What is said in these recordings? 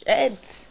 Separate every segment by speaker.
Speaker 1: Shit.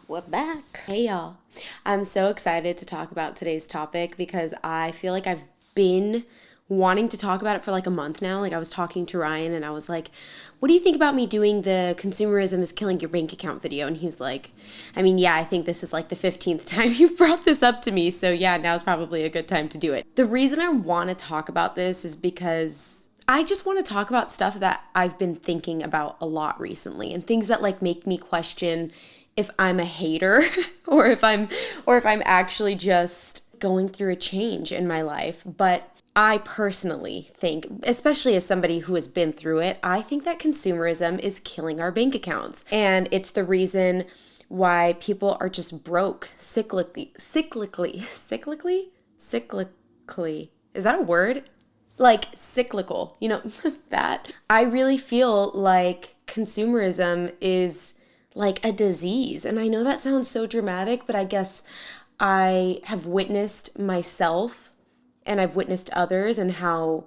Speaker 1: We're back. Hey y'all. I'm so excited to talk about today's topic because I feel like I've been wanting to talk about it for like a month now. Like I was talking to Ryan and I was like, what do you think about me doing the consumerism is killing your bank account video? And he was like, I think this is like the 15th time you brought this up to me. So yeah, now's probably a good time to do it. The reason I want to talk about this is because I just want to talk about stuff that I've been thinking about a lot recently and things that like make me question if I'm a hater or if I'm actually just going through a change in my life. But I personally think, especially as somebody who has been through it, I think that consumerism is killing our bank accounts. And it's the reason why people are just broke cyclically. Is that a word? Like cyclical, that. I really feel like consumerism is like a disease. And I know that sounds so dramatic, but I guess I have witnessed myself and I've witnessed others and how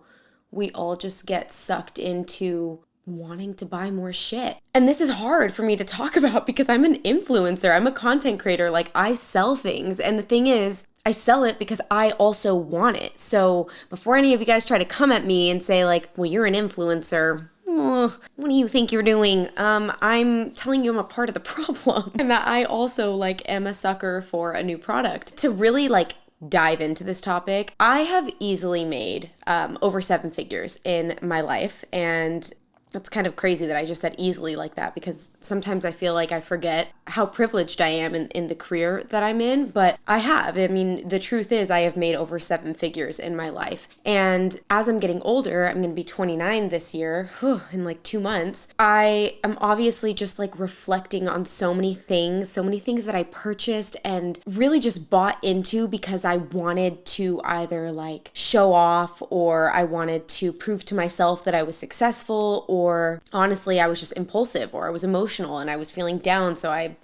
Speaker 1: we all just get sucked into wanting to buy more shit. And this is hard for me to talk about because I'm an influencer. I'm a content creator. Like I sell things. And the thing is, I sell it because I also want it. So before any of you guys try to come at me and say like, well, you're an influencer, what do you think you're doing? I'm telling you I'm a part of the problem and that I also like am a sucker for a new product. To really like dive into this topic, I have easily made over 7 figures in my life, and that's kind of crazy that I just said easily like that because sometimes I feel like I forget how privileged I am in the career that I'm in, but I have. I mean, the truth is I have made over 7 figures in my life. And as I'm getting older, I'm going to be 29 this year, in like 2 months, I am obviously just like reflecting on so many things that I purchased and really just bought into because I wanted to either like show off or I wanted to prove to myself that I was successful, or honestly, I was just impulsive or I was emotional and I was feeling down. So I,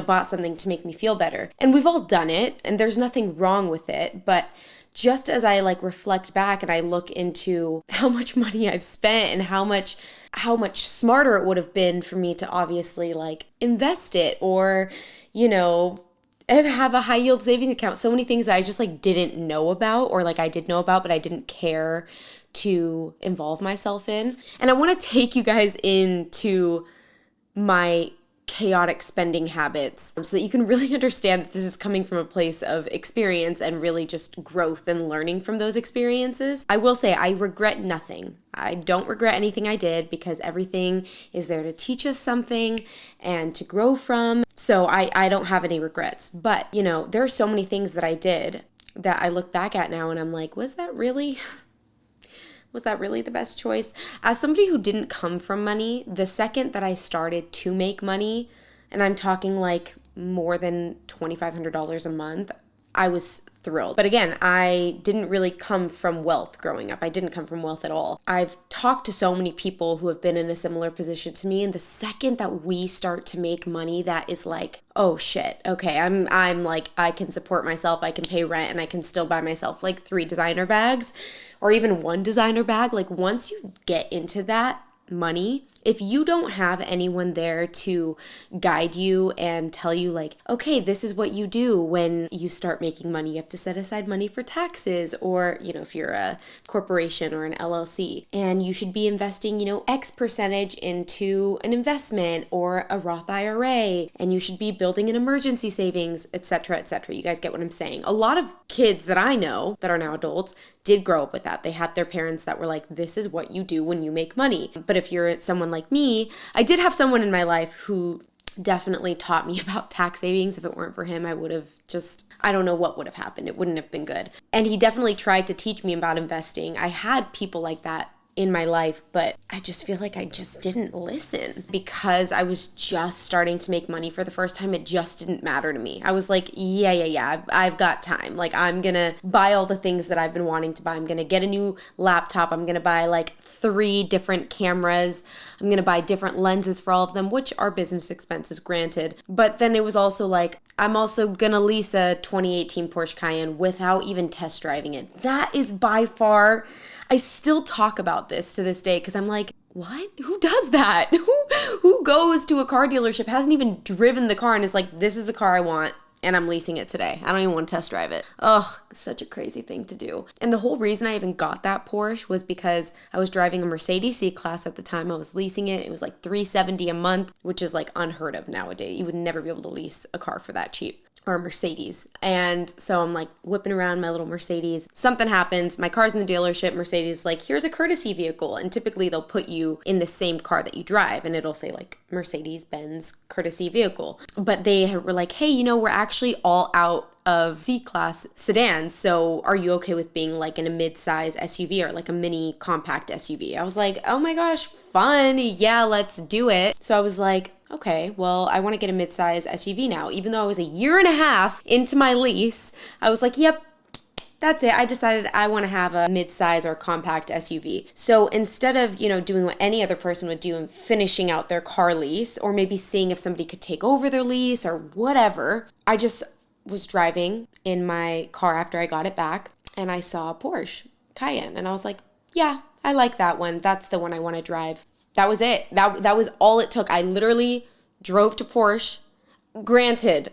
Speaker 1: bought something to make me feel better. And we've all done it and there's nothing wrong with it. But just as I like reflect back and I look into how much money I've spent and how much smarter it would have been for me to obviously like invest it or, have a high yield savings account. So many things that I just like didn't know about, or like I did know about, but I didn't care to involve myself in. And I want to take you guys into my chaotic spending habits so that you can really understand that this is coming from a place of experience and really just growth and learning from those experiences. I will say I regret nothing. I don't regret anything I did because everything is there to teach us something and to grow from. So I don't have any regrets. But, there are so many things that I did that I look back at now and I'm like, was that really the best choice? As somebody who didn't come from money, the second that I started to make money, and I'm talking like more than $2,500 a month, I was thrilled. But again, I didn't really come from wealth growing up. I didn't come from wealth at all. I've talked to so many people who have been in a similar position to me, and the second that we start to make money, that is like, oh shit, okay, I'm like, I can support myself, I can pay rent, and I can still buy myself like 3 designer bags or even 1 designer bag. Like once you get into that money, if you don't have anyone there to guide you and tell you like, okay, this is what you do when you start making money. You have to set aside money for taxes, or, if you're a corporation or an LLC, and you should be investing, X percentage into an investment or a Roth IRA, and you should be building an emergency savings, etc., etc. You guys get what I'm saying? A lot of kids that I know that are now adults did grow up with that. They had their parents that were like, this is what you do when you make money. But if you're someone like me, I did have someone in my life who definitely taught me about tax savings. If it weren't for him, I would have I don't know what would have happened. It wouldn't have been good. And he definitely tried to teach me about investing. I had people like that in my life, but I just feel like I just didn't listen because I was just starting to make money for the first time. It just didn't matter to me. I was like, yeah, I've got time. Like I'm gonna buy all the things that I've been wanting to buy. I'm gonna get a new laptop. I'm gonna buy like 3 different cameras. I'm gonna buy different lenses for all of them, which are business expenses, granted. But then it was also like, I'm also gonna lease a 2018 Porsche Cayenne without even test driving it. That is by far, I still talk about this to this day because I'm like, what? Who does that? Who goes to a car dealership, hasn't even driven the car, and is like, this is the car I want, and I'm leasing it today. I don't even want to test drive it. Ugh, such a crazy thing to do. And the whole reason I even got that Porsche was because I was driving a Mercedes C-Class at the time. I was leasing it. It was like $370 a month, which is like unheard of nowadays. You would never be able to lease a car for that cheap. Or a Mercedes. And so I'm like whipping around my little Mercedes. Something happens. My car's in the dealership. Mercedes is like, here's a courtesy vehicle. And typically they'll put you in the same car that you drive. And it'll say like Mercedes-Benz courtesy vehicle. But they were like, hey, you know, we're actually all out of C-Class sedans. So are you okay with being like in a mid-size SUV or like a mini compact SUV? I was like, oh my gosh, fun. Yeah, let's do it. So I was like, okay, well, I want to get a mid-size SUV now. Even though I was a year and a half into my lease, I was like, yep, that's it. I decided I want to have a mid-size or compact SUV. So instead of, you know, doing what any other person would do and finishing out their car lease, or maybe seeing if somebody could take over their lease or whatever, I just was driving in my car after I got it back, and I saw a Porsche Cayenne, and I was like, yeah, I like that one. That's the one I want to drive. That was it. That was all it took. I literally drove to Porsche. Granted,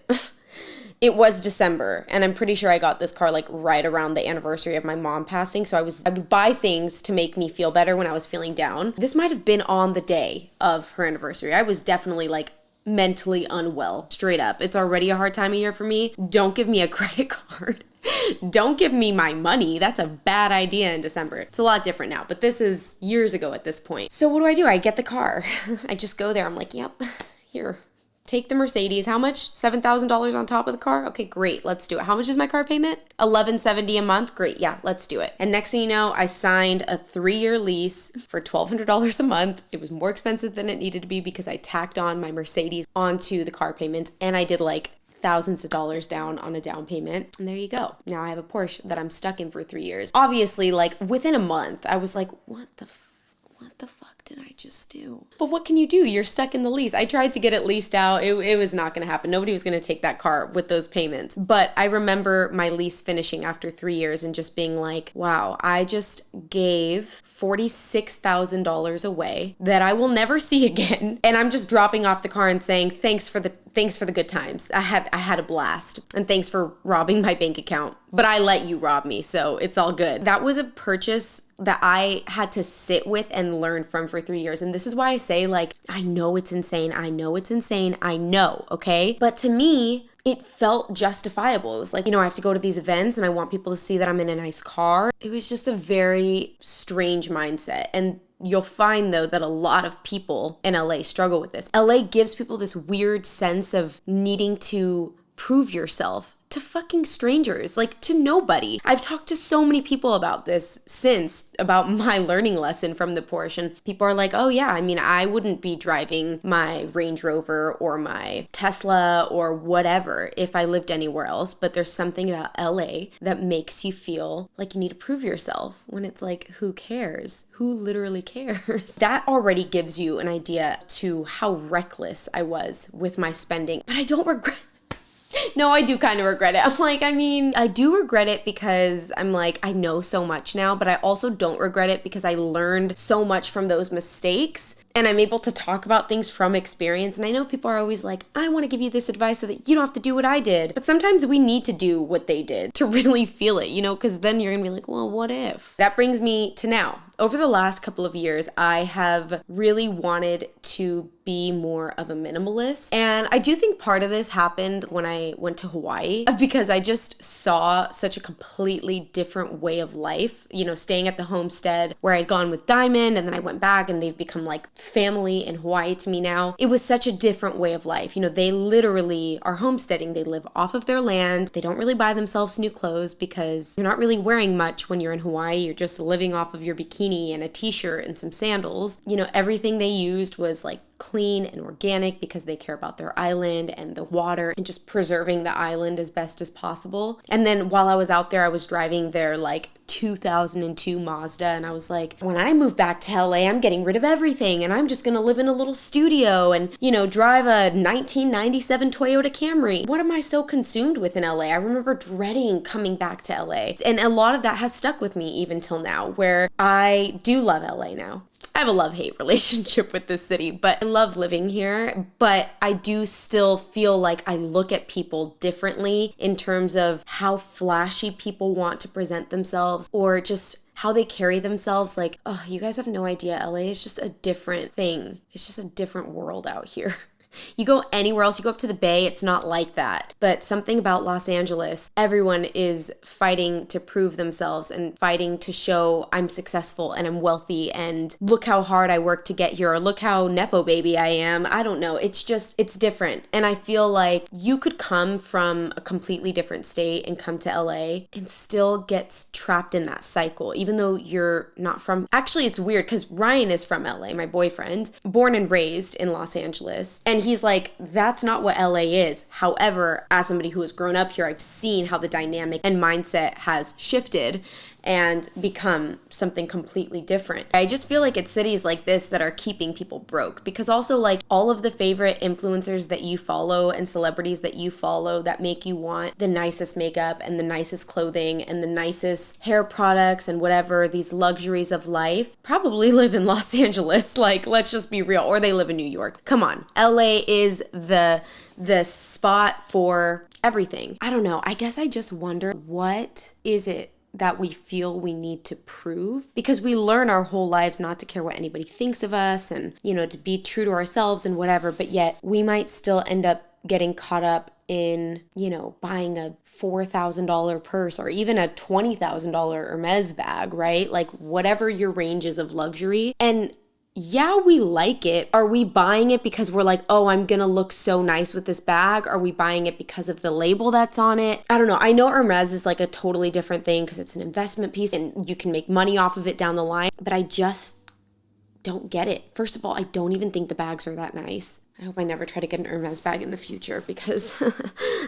Speaker 1: it was December, and I'm pretty sure I got this car like right around the anniversary of my mom passing. So I would buy things to make me feel better when I was feeling down. This might have been on the day of her anniversary. I was definitely like mentally unwell, straight up. It's already a hard time of year for me. Don't give me a credit card. Don't give me my money. That's a bad idea in December. It's a lot different now, but this is years ago at this point. So what do? I get the car. I just go there. I'm like, yep, here, take the Mercedes. How much? $7,000 on top of the car? Okay, great. Let's do it. How much is my car payment? $1,170 a month. Great. Yeah, let's do it. And next thing you know, I signed a 3-year lease for $1,200 a month. It was more expensive than it needed to be because I tacked on my Mercedes onto the car payments, and I did like thousands of dollars down on a down payment. And there you go. Now I have a Porsche that I'm stuck in for 3 years. Obviously, like within a month, I was like, what the fuck did I just do? But what can you do? You're stuck in the lease. I tried to get it leased out. It was not going to happen. Nobody was going to take that car with those payments. But I remember my lease finishing after 3 years and just being like, wow, I just gave $46,000 away that I will never see again. And I'm just dropping off the car and saying, thanks for the good times. I had a blast. And thanks for robbing my bank account. But I let you rob me, so it's all good. That was a purchase that I had to sit with and learn from for 3 years. And this is why I say, like, I know it's insane. I know, okay? But to me, it felt justifiable. It was like, you know, I have to go to these events and I want people to see that I'm in a nice car. It was just a very strange mindset. And you'll find, though, that a lot of people in LA struggle with this. LA gives people this weird sense of needing to prove yourself to fucking strangers, like to nobody. I've talked to so many people about this since, about my learning lesson from the Porsche, and people are like, oh yeah, I mean, I wouldn't be driving my Range Rover or my Tesla or whatever if I lived anywhere else, but there's something about LA that makes you feel like you need to prove yourself, when it's like, who cares? Who literally cares? That already gives you an idea to how reckless I was with my spending, but I don't regret. No, I do kind of regret it. I'm like, I mean, I do regret it because I'm like, I know so much now, but I also don't regret it because I learned so much from those mistakes. And I'm able to talk about things from experience. And I know people are always like, I want to give you this advice so that you don't have to do what I did. But sometimes we need to do what they did to really feel it, you know, because then you're going to be like, well, what if? That brings me to now. Over the last couple of years, I have really wanted to be more of a minimalist. And I do think part of this happened when I went to Hawaii, because I just saw such a completely different way of life, you know, staying at the homestead where I'd gone with Diamond, and then I went back and they've become like family in Hawaii to me now. It was such a different way of life. You know, they literally are homesteading. They live off of their land. They don't really buy themselves new clothes because you're not really wearing much when you're in Hawaii. You're just living off of your bikini and a t-shirt and some sandals. You know, everything they used was like clean and organic because they care about their island and the water and just preserving the island as best as possible. And then while I was out there, I was driving their like 2002 Mazda, and I was like, when I move back to LA, I'm getting rid of everything and I'm just gonna live in a little studio and, you know, drive a 1997 Toyota Camry. What am I so consumed with in LA? I remember dreading coming back to LA. And a lot of that has stuck with me even till now, where I do love LA now. I have a love-hate relationship with this city, but I love living here. But I do still feel like I look at people differently in terms of how flashy people want to present themselves, or just how they carry themselves. Like, oh, you guys have no idea. LA is just a different thing. It's just a different world out here. You go anywhere else, you go up to the Bay, it's not like that. But something about Los Angeles, everyone is fighting to prove themselves and fighting to show I'm successful and I'm wealthy and look how hard I work to get here, or look how Nepo baby I am. I don't know. It's different. And I feel like you could come from a completely different state and come to LA and still get trapped in that cycle, even though you're not from. Actually, it's weird because Ryan is from LA, my boyfriend, born and raised in Los Angeles. And he's like, that's not what LA is. However, as somebody who has grown up here, I've seen how the dynamic and mindset has shifted and become something completely different. I just feel like it's cities like this that are keeping people broke, because also like all of the favorite influencers that you follow and celebrities that you follow that make you want the nicest makeup and the nicest clothing and the nicest hair products and whatever, these luxuries of life, probably live in Los Angeles. Like, let's just be real. Or they live in New York. Come on. LA is the spot for everything. I don't know. I guess I just wonder, what is it that we feel we need to prove? Because we learn our whole lives not to care what anybody thinks of us and, to be true to ourselves and whatever, but yet we might still end up getting caught up in, buying a $4,000 purse or even a $20,000 Hermes bag, right? Like whatever your range is of luxury. And yeah, we like it. Are we buying it because we're like, oh, I'm gonna look so nice with this bag? Are we buying it because of the label that's on it? I don't know. I know Hermes is like a totally different thing because it's an investment piece and you can make money off of it down the line, but I just don't get it. First of all, I don't even think the bags are that nice. I hope I never try to get an Hermes bag in the future because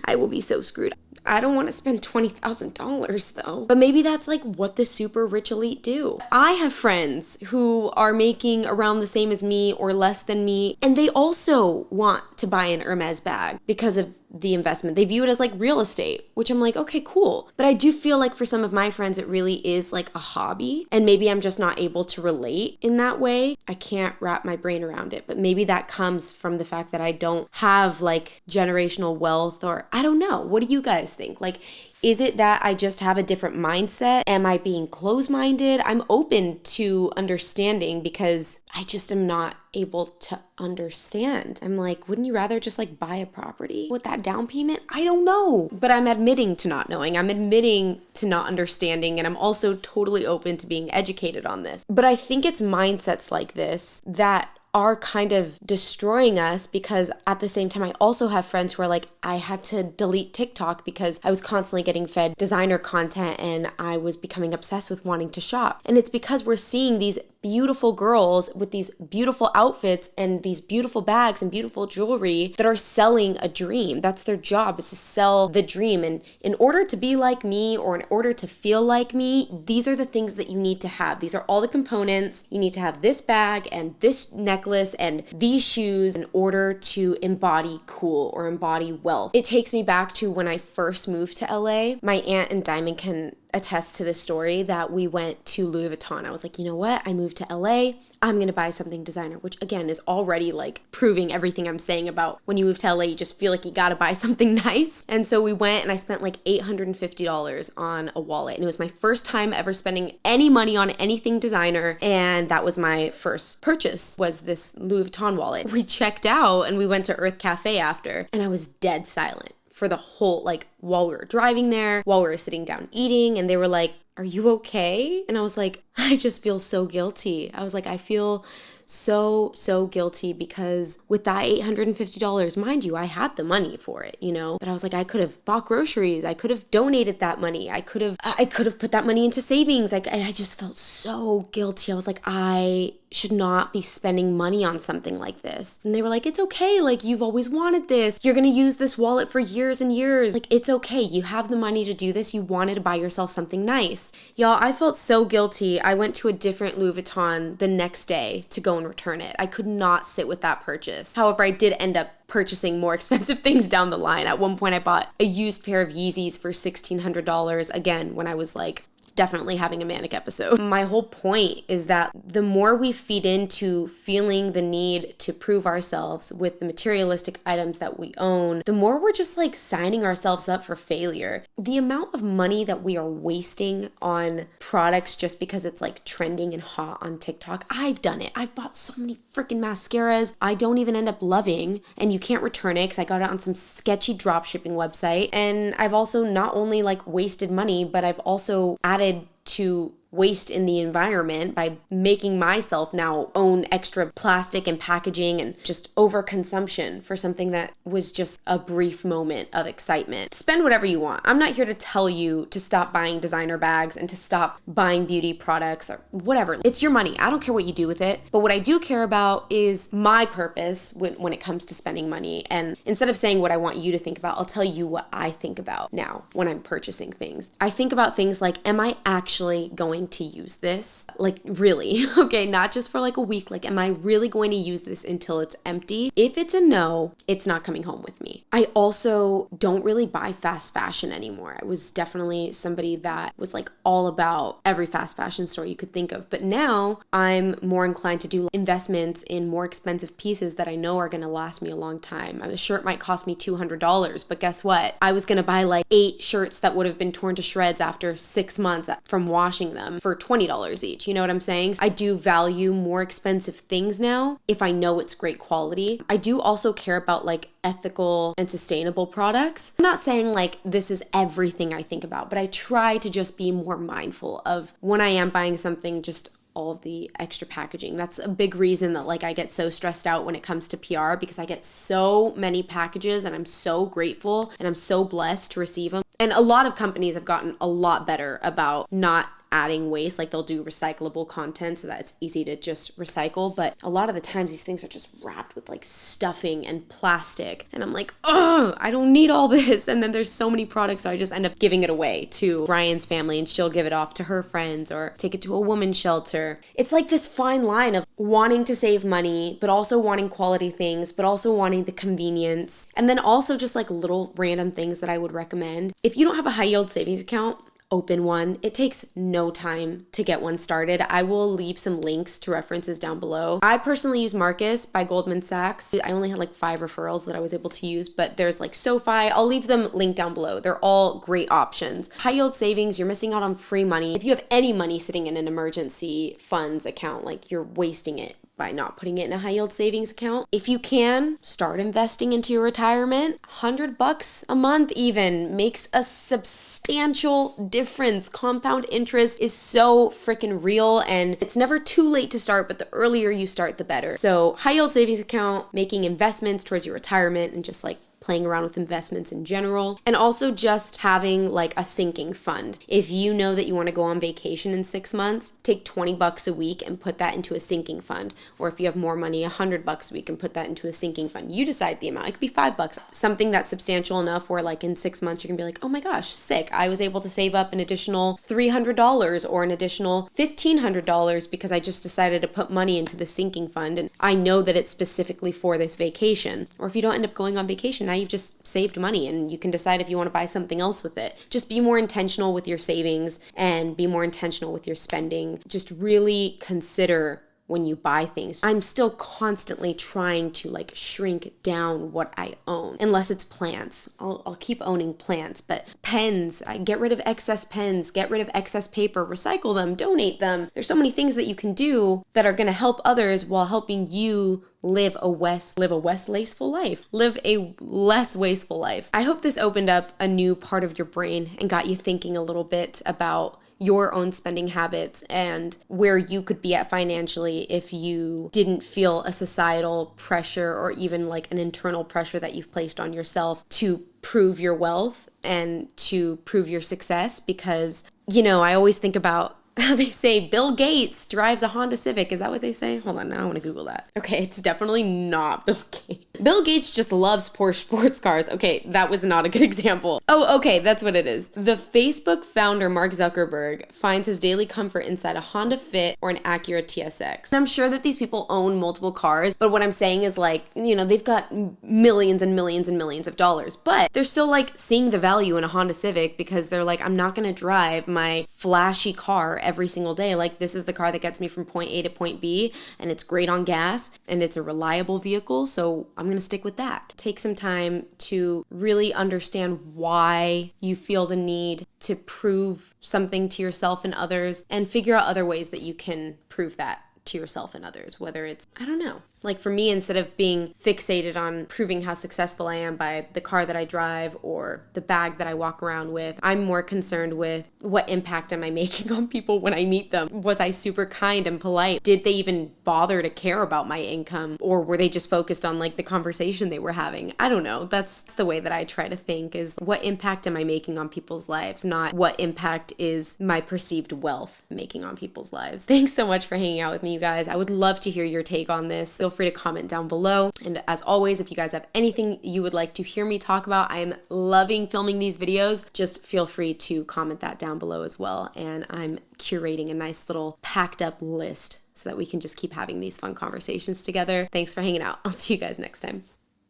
Speaker 1: I will be so screwed. I don't want to spend $20,000 though. But maybe that's like what the super rich elite do. I have friends who are making around the same as me or less than me, and they also want to buy an Hermes bag because of the investment. They view it as like real estate, which I'm like, okay, cool. But I do feel like for some of my friends, it really is like a hobby. And maybe I'm just not able to relate in that way. I can't wrap my brain around it. But maybe that comes from the fact that I don't have like generational wealth, or I don't know. What do you guys think? Like, is it that I just have a different mindset? Am I being closed-minded? I'm open to understanding because I just am not able to understand. I'm like, wouldn't you rather just like buy a property with that down payment? I don't know. But I'm admitting to not knowing. I'm admitting to not understanding. And I'm also totally open to being educated on this. But I think it's mindsets like this that are kind of destroying us, because at the same time, I also have friends who are like, I had to delete TikTok because I was constantly getting fed designer content and I was becoming obsessed with wanting to shop. And it's because we're seeing these beautiful girls with these beautiful outfits and these beautiful bags and beautiful jewelry that are selling a dream. That's their job, is to sell the dream. And in order to be like me, or in order to feel like me, these are the things that you need to have. These are all the components. You need to have this bag and this necklace and these shoes in order to embody cool or embody wealth. It takes me back to when I first moved to LA. My aunt and Diamond can attest to this story that we went to Louis Vuitton. I was like, you know what? I moved to LA. I'm going to buy something designer, which again is already like proving everything I'm saying about when you move to LA, you just feel like you got to buy something nice. And so we went and I spent like $850 on a wallet. And it was my first time ever spending any money on anything designer. And that was my first purchase, was this Louis Vuitton wallet. We checked out and we went to Earth Cafe after, and I was dead silent for the whole, like, while we were driving there, while we were sitting down eating, and they were like, are you okay? And I was like, I just feel so guilty. I was like, I feel so guilty because with that $850, mind you, I had the money for it, but I was like, I could have bought groceries. I could have donated that money. I could have put that money into savings. I just felt so guilty. I was like, I should not be spending money on something like this. And they were like, it's okay. Like, you've always wanted this. You're going to use this wallet for years and years. Like, it's okay. You have the money to do this. You wanted to buy yourself something nice. Y'all, I felt so guilty. I went to a different Louis Vuitton the next day to go and return it. I could not sit with that purchase. However, I did end up purchasing more expensive things down the line. At one point, I bought a used pair of Yeezys for $1,600. Again, when I was like definitely having a manic episode. My whole point is that the more we feed into feeling the need to prove ourselves with the materialistic items that we own, the more we're just like signing ourselves up for failure. The amount of money that we are wasting on products just because it's like trending and hot on TikTok. I've done it. I've bought so many freaking mascaras I don't even end up loving, and you can't return it because I got it on some sketchy drop shipping website. And I've also not only like wasted money, but I've also added to waste in the environment by making myself now own extra plastic and packaging and just overconsumption for something that was just a brief moment of excitement. Spend whatever you want. I'm not here to tell you to stop buying designer bags and to stop buying beauty products or whatever. It's your money. I don't care what you do with it. But what I do care about is my purpose when it comes to spending money. And instead of saying what I want you to think about, I'll tell you what I think about now when I'm purchasing things. I think about things like, am I actually going to use this? Like, really? Okay, not just for like a week. Like, am I really going to use this until it's empty? If it's a no, it's not coming home with me. I also don't really buy fast fashion anymore. I was definitely somebody that was like all about every fast fashion store you could think of. But now I'm more inclined to do investments in more expensive pieces that I know are going to last me a long time. A shirt might cost me $200, but guess what? I was going to buy like 8 shirts that would have been torn to shreds after 6 months from washing them for $20 each. You know what I'm saying? I do value more expensive things now if I know it's great quality. I do also care about like ethical and sustainable products. I'm not saying like this is everything I think about, but I try to just be more mindful of when I am buying something, just all of the extra packaging. That's a big reason that like I get so stressed out when it comes to PR, because I get so many packages and I'm so grateful and I'm so blessed to receive them. And a lot of companies have gotten a lot better about not adding waste. Like they'll do recyclable content so that it's easy to just recycle. But a lot of the times these things are just wrapped with like stuffing and plastic. And I'm like, oh, I don't need all this. And then there's so many products, so I just end up giving it away to Brian's family and she'll give it off to her friends or take it to a women's shelter. It's like this fine line of wanting to save money, but also wanting quality things, but also wanting the convenience. And then also just like little random things that I would recommend. If you don't have a high yield savings account, open one. It takes no time to get one started. I will leave some links to references down below. I personally use Marcus by Goldman Sachs. I only had like 5 referrals that I was able to use, but there's like SoFi. I'll leave them linked down below. They're all great options. High yield savings, you're missing out on free money. If you have any money sitting in an emergency funds account, like you're wasting it by not putting it in a high yield savings account. If you can, start investing into your retirement. $100 a month even makes a substantial difference. Compound interest is so freaking real, and it's never too late to start, but the earlier you start, the better. So high yield savings account, making investments towards your retirement, and just like playing around with investments in general, and also just having like a sinking fund. If you know that you want to go on vacation in 6 months, take $20 a week and put that into a sinking fund. Or if you have more money, $100 a week and put that into a sinking fund. You decide the amount. It could be $5, something that's substantial enough where like in 6 months you're gonna be like, oh my gosh, sick. I was able to save up an additional $300 or an additional $1,500 because I just decided to put money into the sinking fund, and I know that it's specifically for this vacation. Or if you don't end up going on vacation, now you've just saved money and you can decide if you want to buy something else with it. Just be more intentional with your savings and be more intentional with your spending. Just really consider when you buy things. I'm still constantly trying to like shrink down what I own, unless it's plants. I'll keep owning plants, but pens, I get rid of excess pens, get rid of excess paper, recycle them, donate them. There's so many things that you can do that are going to help others while helping you live a less wasteful life. Live a less wasteful life. I hope this opened up a new part of your brain and got you thinking a little bit about your own spending habits and where you could be at financially if you didn't feel a societal pressure or even like an internal pressure that you've placed on yourself to prove your wealth and to prove your success. Because, you know, I always think about how they say Bill Gates drives a Honda Civic. Is that what they say? Hold on, now I want to Google that. Okay, it's definitely not Bill Gates. Bill Gates just loves Porsche sports cars. Okay, that was not a good example. Oh, okay, that's what it is. The Facebook founder, Mark Zuckerberg, finds his daily comfort inside a Honda Fit or an Acura TSX. And I'm sure that these people own multiple cars, but what I'm saying is like, you know, they've got millions and millions and millions of dollars, but they're still like seeing the value in a Honda Civic because they're like, I'm not gonna drive my flashy car every single day. Like, this is the car that gets me from point A to point B, and it's great on gas, and it's a reliable vehicle, so I'm gonna stick with that. Take some time to really understand why you feel the need to prove something to yourself and others, and figure out other ways that you can prove that to yourself and others, whether it's, I don't know. Like for me, instead of being fixated on proving how successful I am by the car that I drive or the bag that I walk around with, I'm more concerned with what impact am I making on people when I meet them? Was I super kind and polite? Did they even bother to care about my income? Or were they just focused on like the conversation they were having? I don't know. That's the way that I try to think, is what impact am I making on people's lives, not what impact is my perceived wealth making on people's lives. Thanks so much for hanging out with me, you guys. I would love to hear your take on this. Feel free to comment down below. And as always, if you guys have anything you would like to hear me talk about, I am loving filming these videos. Just feel free to comment that down below as well. And I'm curating a nice little packed up list so that we can just keep having these fun conversations together. Thanks for hanging out. I'll see you guys next time.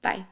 Speaker 1: Bye.